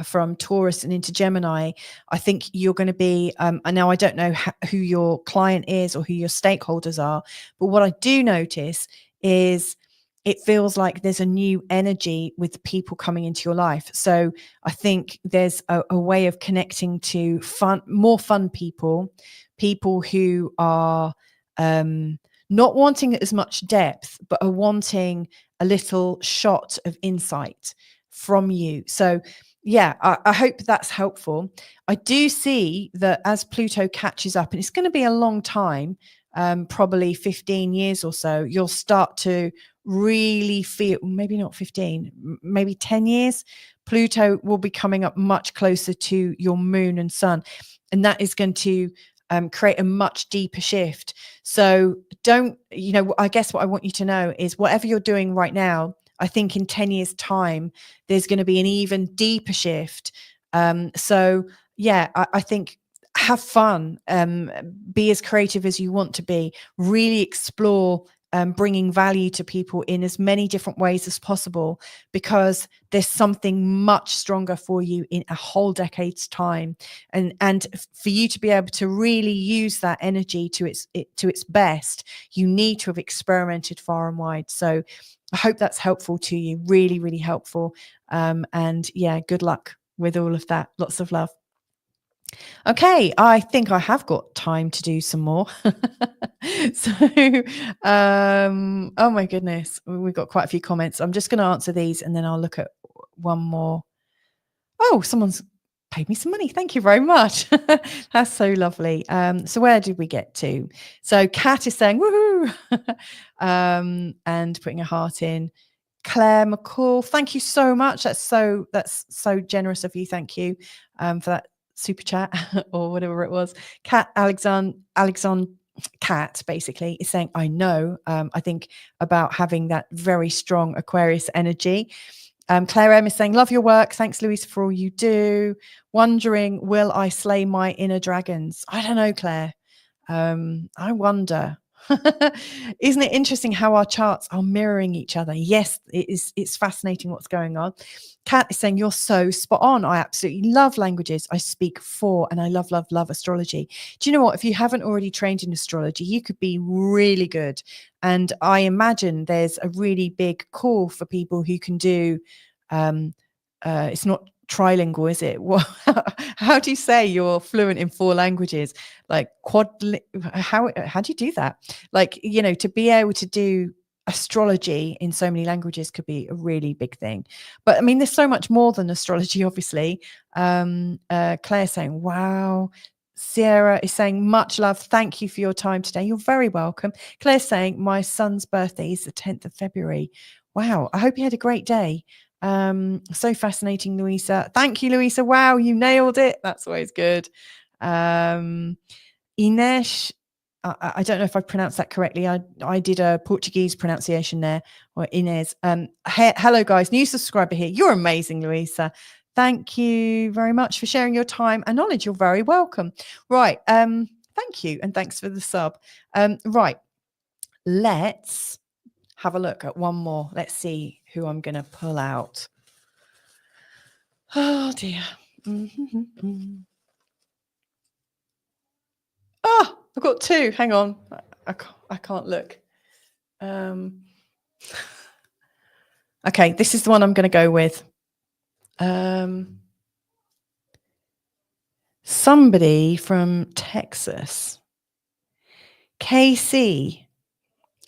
from Taurus and into Gemini, I think you're going to be, and now I don't know who your client is or who your stakeholders are, but what I do notice is it feels like there's a new energy with people coming into your life. So I think there's a way of connecting to more fun people who are not wanting as much depth, but are wanting a little shot of insight from you. So yeah, I hope that's helpful. I do see that as Pluto catches up, and it's going to be a long time, probably 15 years or so, you'll start to really feel, maybe not 15, maybe 10 years, Pluto will be coming up much closer to your moon and sun. And that is going to create a much deeper shift. So I guess what I want you to know is whatever you're doing right now, I think in 10 years time, there's going to be an even deeper shift. So yeah, I think have fun, be as creative as you want to be, really explore bringing value to people in as many different ways as possible, because there's something much stronger for you in a whole decade's time. And for you to be able to really use that energy to its best, you need to have experimented far and wide. So I hope that's helpful to you, really, really helpful. And yeah, good luck with all of that. Lots of love. Okay, I think I have got time to do some more. So, oh my goodness, we've got quite a few comments. I'm just going to answer these and then I'll look at one more. Oh, someone's paid me some money. Thank you very much. That's so lovely. So where did we get to? So Kat is saying, woohoo, and putting a heart in. Claire McCall, thank you so much. That's so generous of you. Thank you for that super chat or whatever it was. Kat Kat basically is saying, I know, I think about having that very strong Aquarius energy. Claire M is saying, love your work. Thanks, Louisa, for all you do. Wondering, will I slay my inner dragons? I don't know, Claire. I wonder. Isn't it interesting how our charts are mirroring each other? Yes, it's fascinating what's going on. Kat is saying, you're so spot on. I absolutely love languages. I speak 4 and I love astrology. Do you know what? If you haven't already trained in astrology, you could be really good. And I imagine there's a really big call for people who can do, it's not trilingual, is it? Well, how do you say you're fluent in 4 languages? Like how do you do that? Like, to be able to do astrology in so many languages could be a really big thing. But I mean, there's so much more than astrology, obviously. Claire saying, wow. Sierra is saying, much love. Thank you for your time today. You're very welcome. Claire's saying, my son's birthday is the 10th of February. Wow. I hope you had a great day. So fascinating, Louisa. Thank you, Louisa. Wow, you nailed it. That's always good. Ines, I don't know if I pronounced that correctly. I did a Portuguese pronunciation there, or Inez. Hello, guys. New subscriber here. You're amazing, Louisa. Thank you very much for sharing your time and knowledge. You're very welcome. Right. Thank you. And thanks for the sub. Right. Let's have a look at one more. Let's see who I'm going to pull out. Oh, dear. Oh, I've got two. Hang on. I can't look. Okay, this is the one I'm going to go with. Somebody from Texas. KC.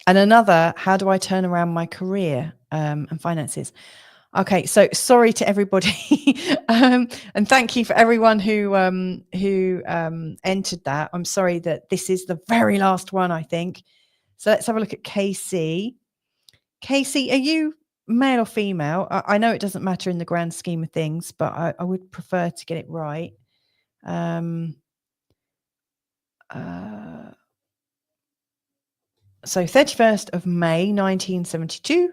And another, how do I turn around my career and finances? Okay, so sorry to everybody, and thank you for everyone who entered that. I'm sorry that this is the very last one, I think. So let's have a look at KC. KC, are you male or female? I know it doesn't matter in the grand scheme of things, but I would prefer to get it right. So 31st of May, 1972.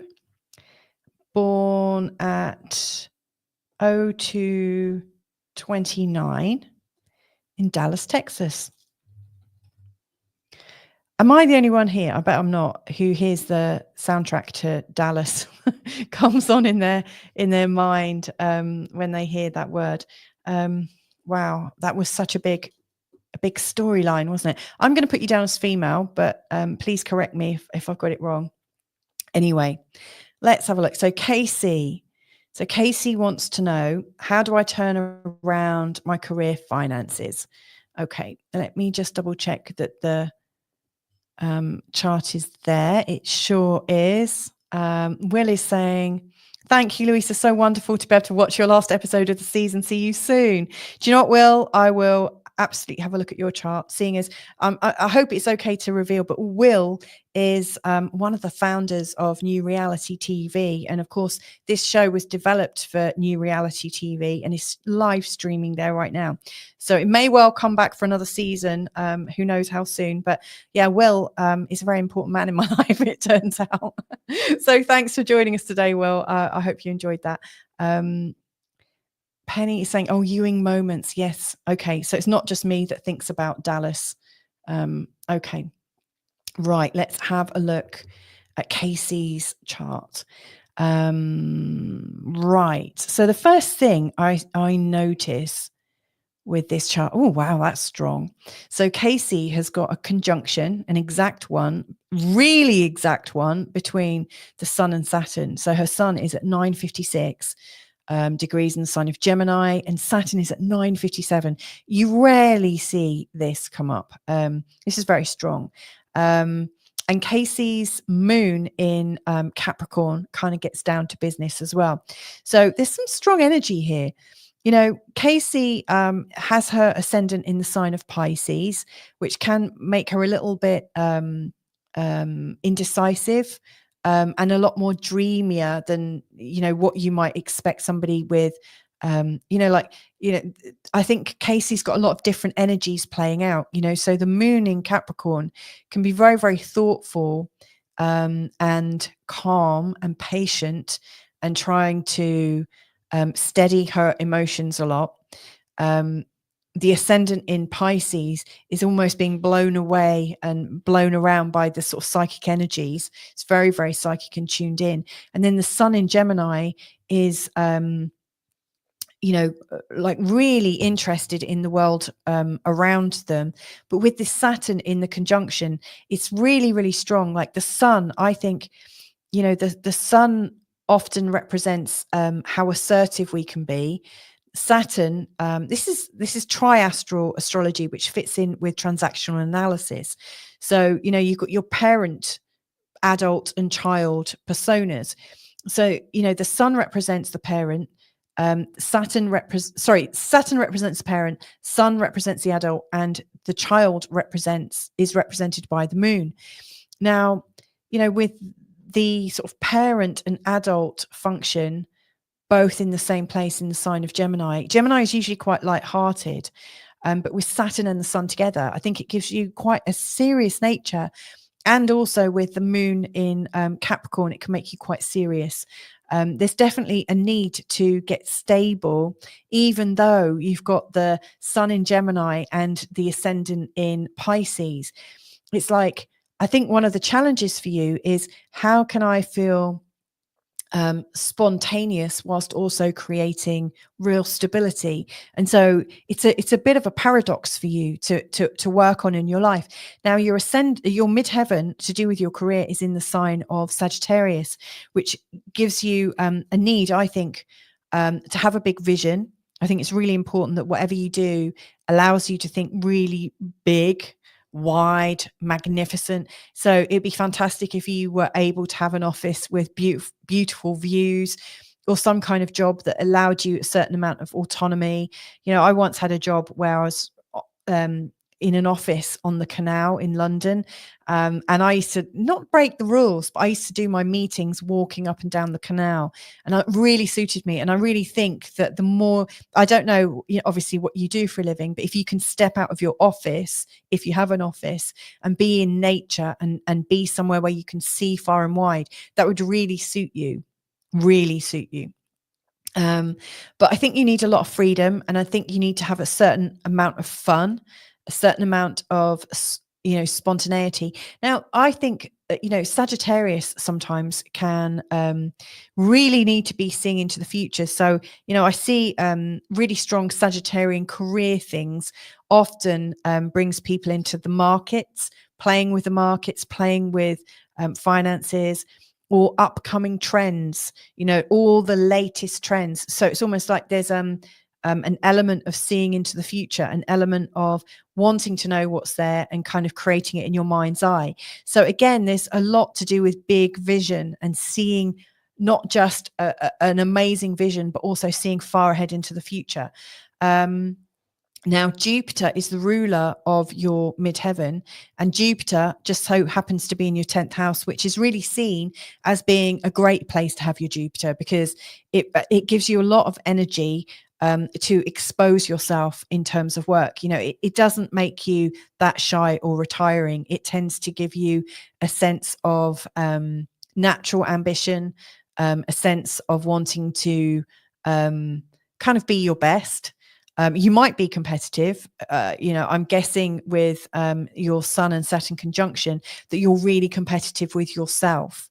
Born at 02:29 in Dallas, Texas. Am I the only one here? I bet I'm not. Who hears the soundtrack to Dallas comes on in their mind when they hear that word. Wow, that was such a big storyline, wasn't it? I'm going to put you down as female, but please correct me if I've got it wrong. Anyway. Let's have a look. So Casey wants to know, how do I turn around my career finances? Okay, let me just double check that the chart is there. It sure is. Will is saying, thank you, Louisa. So wonderful to be able to watch your last episode of the season. See you soon. Do you know what, Will? I will absolutely have a look at your chart, seeing as I hope it's okay to reveal, but Will is one of the founders of New Reality TV. And of course, this show was developed for New Reality TV and is live streaming there right now. So it may well come back for another season. Who knows how soon? But yeah, Will is a very important man in my life, it turns out. So thanks for joining us today, Will. I hope you enjoyed that. Penny is saying, oh, Ewing moments. Yes. Okay. So it's not just me that thinks about Dallas. Okay. Right. Let's have a look at Casey's chart. Right. So the first thing I notice with this chart, oh, wow, that's strong. So Casey has got a conjunction, an exact one, really exact one between the Sun and Saturn. So her Sun is at 9:56. Degrees in the sign of Gemini, and Saturn is at 9:57. You rarely see this come up. This is very strong. And Casey's moon in Capricorn kind of gets down to business as well. So there's some strong energy here. You know, Casey has her ascendant in the sign of Pisces, which can make her a little bit indecisive. And a lot more dreamier than, you know, what you might expect somebody with, I think Casey's got a lot of different energies playing out, you know, so the moon in Capricorn can be very, very thoughtful and calm and patient and trying to steady her emotions a lot. The ascendant in Pisces is almost being blown away and blown around by the sort of psychic energies. It's very, very psychic and tuned in. And then the Sun in Gemini is, like really interested in the world around them. But with this Saturn in the conjunction, it's really, really strong. Like the Sun, I think, you know, the Sun often represents how assertive we can be. Saturn, this is triastral astrology, which fits in with transactional analysis. So, you know, you've got your parent, adult, and child personas. So, you know, the Sun represents the parent. Saturn represents the parent. Sun represents the adult, and the child is represented by the moon. Now, you know, with the sort of parent and adult function both in the same place in the sign of Gemini. Gemini is usually quite light-hearted. But with Saturn and the Sun together, I think it gives you quite a serious nature. And also with the moon in Capricorn, it can make you quite serious. There's definitely a need to get stable, even though you've got the Sun in Gemini and the ascendant in Pisces. It's like, I think one of the challenges for you is, how can I feel spontaneous whilst also creating real stability? And so it's a bit of a paradox for you to work on in your life. Now your midheaven to do with your career is in the sign of Sagittarius, which gives you a need, I think, to have a big vision. I think it's really important that whatever you do allows you to think really big, wide, magnificent. So it'd be fantastic if you were able to have an office with beautiful views, or some kind of job that allowed you a certain amount of autonomy. You know, I once had a job where I was in an office on the canal in London, and I used to not break the rules, but I used to do my meetings walking up and down the canal, and it really suited me. And I really think that the more, I don't know, obviously what you do for a living, but if you can step out of your office, if you have an office, and be in nature and be somewhere where you can see far and wide, that would really suit you. But I think you need a lot of freedom, and I think you need to have a certain amount of fun, a certain amount of spontaneity. Now I think Sagittarius sometimes can really need to be seeing into the future. So I see really strong Sagittarian career things often brings people into the markets, playing with the markets, playing with finances, or upcoming trends, all the latest trends. So it's almost like there's an element of seeing into the future, an element of wanting to know what's there and kind of creating it in your mind's eye. So again, there's a lot to do with big vision and seeing not just an amazing vision, but also seeing far ahead into the future. Now, Jupiter is the ruler of your midheaven, and Jupiter just so happens to be in your 10th house, which is really seen as being a great place to have your Jupiter, because it gives you a lot of energy to expose yourself in terms of work. It doesn't make you that shy or retiring. It tends to give you a sense of natural ambition, a sense of wanting to kind of be your best. You might be competitive. I'm guessing with your Sun and Saturn conjunction that you're really competitive with yourself.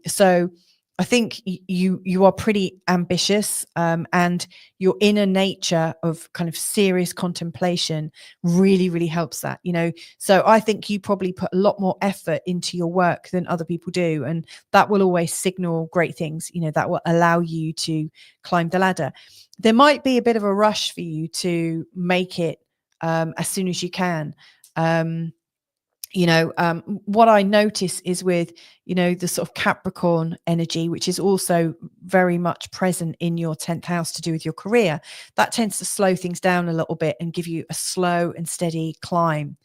So I think you are pretty ambitious, and your inner nature of kind of serious contemplation really, really helps that, So I think you probably put a lot more effort into your work than other people do. And that will always signal great things, that will allow you to climb the ladder. There might be a bit of a rush for you to make it as soon as you can. What I notice is with, the sort of Capricorn energy, which is also very much present in your 10th house to do with your career, that tends to slow things down a little bit and give you a slow and steady climb.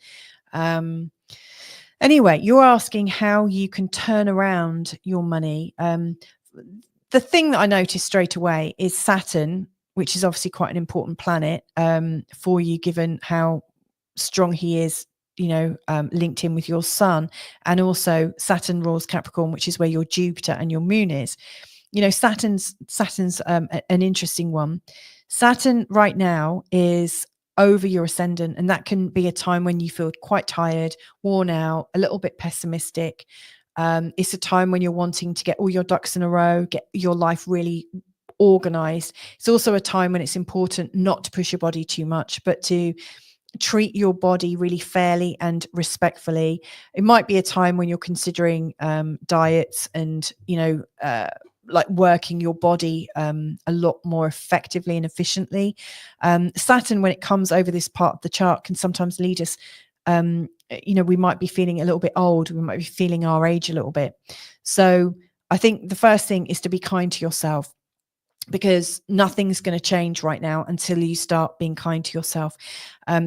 Anyway, you're asking how you can turn around your money. The thing that I noticed straight away is Saturn, which is obviously quite an important planet for you, given how strong he is, linked in with your Sun. And also Saturn rules Capricorn, which is where your Jupiter and your moon is. Saturn's an interesting one. Saturn right now is over your ascendant, and that can be a time when you feel quite tired, worn out, a little bit pessimistic. It's a time when you're wanting to get all your ducks in a row, get your life really organized. It's also a time when it's important not to push your body too much, but to treat your body really fairly and respectfully. It might be a time when you're considering diets and, like working your body a lot more effectively and efficiently. Saturn, when it comes over this part of the chart, can sometimes lead us, we might be feeling a little bit old. We might be feeling our age a little bit. So I think the first thing is to be kind to yourself, because nothing's going to change right now until you start being kind to yourself,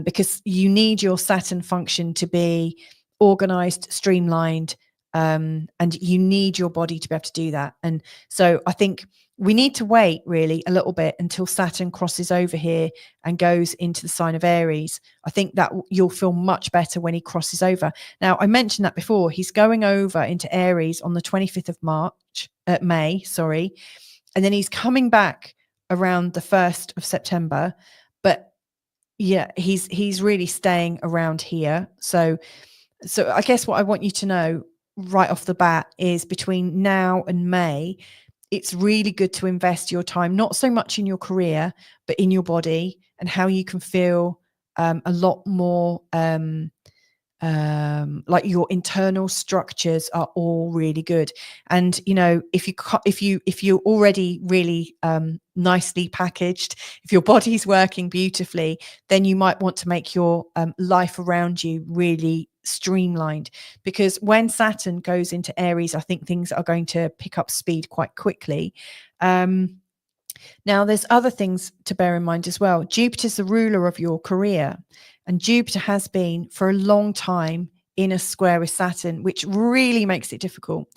because you need your Saturn function to be organized, streamlined, And you need your body to be able to do that. And so I think we need to wait really a little bit until Saturn crosses over here and goes into the sign of Aries. I think that you'll feel much better when he crosses over. Now, I mentioned that before. He's going over into Aries on the 25th of May, sorry. And then he's coming back around the 1st of September. But yeah, he's really staying around here. So I guess what I want you to know right off the bat is between now and May, it's really good to invest your time, not so much in your career, but in your body and how you can feel a lot more like your internal structures are all really good. And if you're already really nicely packaged, if your body's working beautifully, then you might want to make your life around you really streamlined, because when Saturn goes into Aries, I think things are going to pick up speed quite quickly. Now, there's other things to bear in mind as well. Jupiter's the ruler of your career, and Jupiter has been for a long time in a square with Saturn, which really makes it difficult.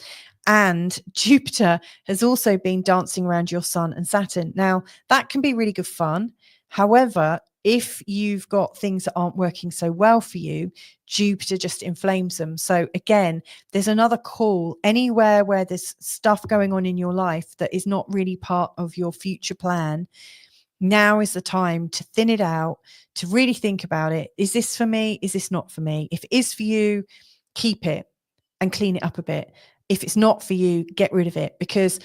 And Jupiter has also been dancing around your Sun and Saturn. Now, that can be really good fun. However, if you've got things that aren't working so well for you, Jupiter just inflames them. So again, there's another call anywhere where there's stuff going on in your life that is not really part of your future plan. Now is the time to thin it out, to really think about it. Is this for me? Is this not for me? If it is for you, keep it and clean it up a bit. If it's not for you, get rid of it, because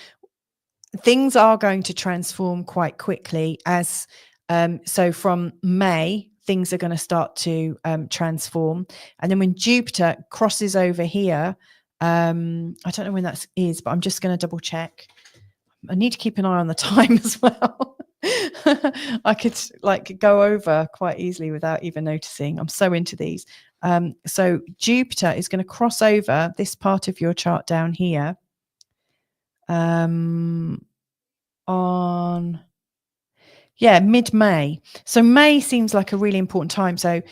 things are going to transform quite quickly. So from May, things are going to start to transform. And then when Jupiter crosses over here, I don't know when that is, but I'm just going to double check. I need to keep an eye on the time as well. I could go over quite easily without even noticing. I'm so into these. So Jupiter is going to cross over this part of your chart down here on mid-May. So May seems like a really important time. So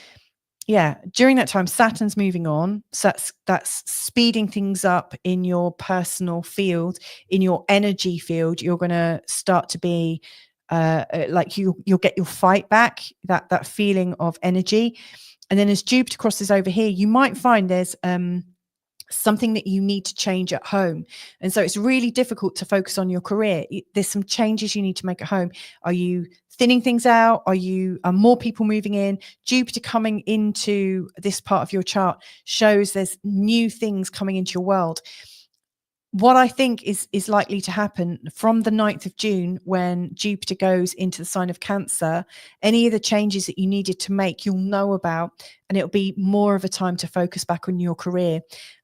yeah, during that time, Saturn's moving on. So that's speeding things up in your personal field, in your energy field. You're going to start to be like you'll get your fight back, that feeling of energy. And then as Jupiter crosses over here, you might find there's something that you need to change at home. And so it's really difficult to focus on your career. There's some changes you need to make at home. Are you thinning things out? Are more people moving in? Jupiter coming into this part of your chart shows there's new things coming into your world. What I think is likely to happen from the 9th of June, when Jupiter goes into the sign of Cancer, any of the changes that you needed to make, you'll know about, and it'll be more of a time to focus back on your career.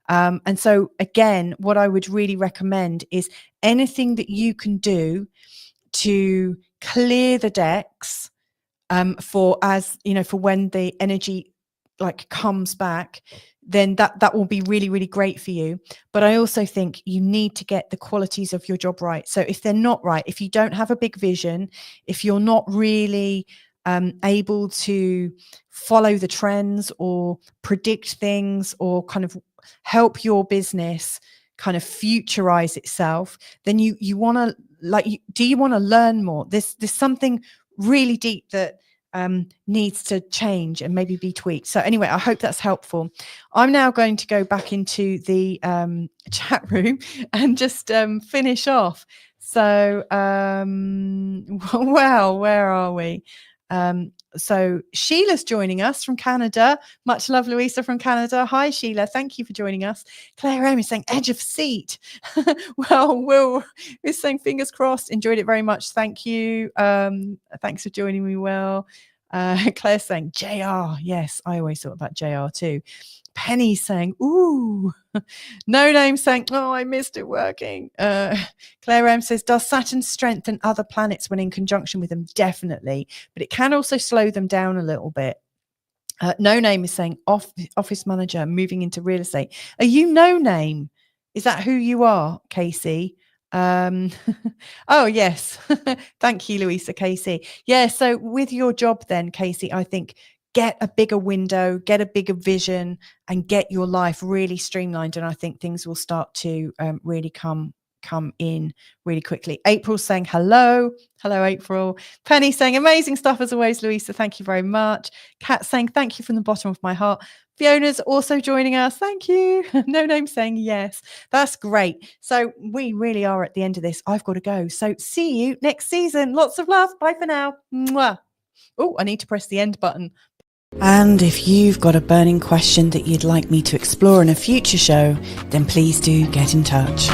And so again, what I would really recommend is anything that you can do to clear the decks for when the energy comes back, then that will be really, really great for you. But I also think you need to get the qualities of your job right. So if they're not right, if you don't have a big vision, if you're not really able to follow the trends or predict things or kind of help your business kind of futurize itself, then you want to do you want to learn more? There's something really deep that needs to change and maybe be tweaked. So anyway, I hope that's helpful. I'm now going to go back into the chat room and just finish off. So, well, where are we? So Sheila's joining us from Canada. Much love, Louisa from Canada. Hi, Sheila. Thank you for joining us. Claire M is saying edge of seat. Well, Will is saying fingers crossed. Enjoyed it very much. Thank you. Thanks for joining me, Will. Claire's saying JR. Yes, I always thought about JR too. Penny saying, ooh. No Name saying, oh, I missed it working. Claire M says, does Saturn strengthen other planets when in conjunction with them? Definitely. But it can also slow them down a little bit. No Name is saying, office manager moving into real estate. Are you No Name? Is that who you are, Casey? Oh, yes. Thank you, Louisa. Casey. Yeah, so with your job then, Casey, I think get a bigger window, get a bigger vision, and get your life really streamlined. And I think things will start to really come in really quickly. April saying hello. Hello, April. Penny saying amazing stuff as always, Louisa. Thank you very much. Kat saying thank you from the bottom of my heart. Fiona's also joining us. Thank you. No Name saying yes. That's great. So we really are at the end of this. I've got to go. So see you next season. Lots of love. Bye for now. Mwah. Oh, I need to press the end button. And if you've got a burning question that you'd like me to explore in a future show, then please do get in touch.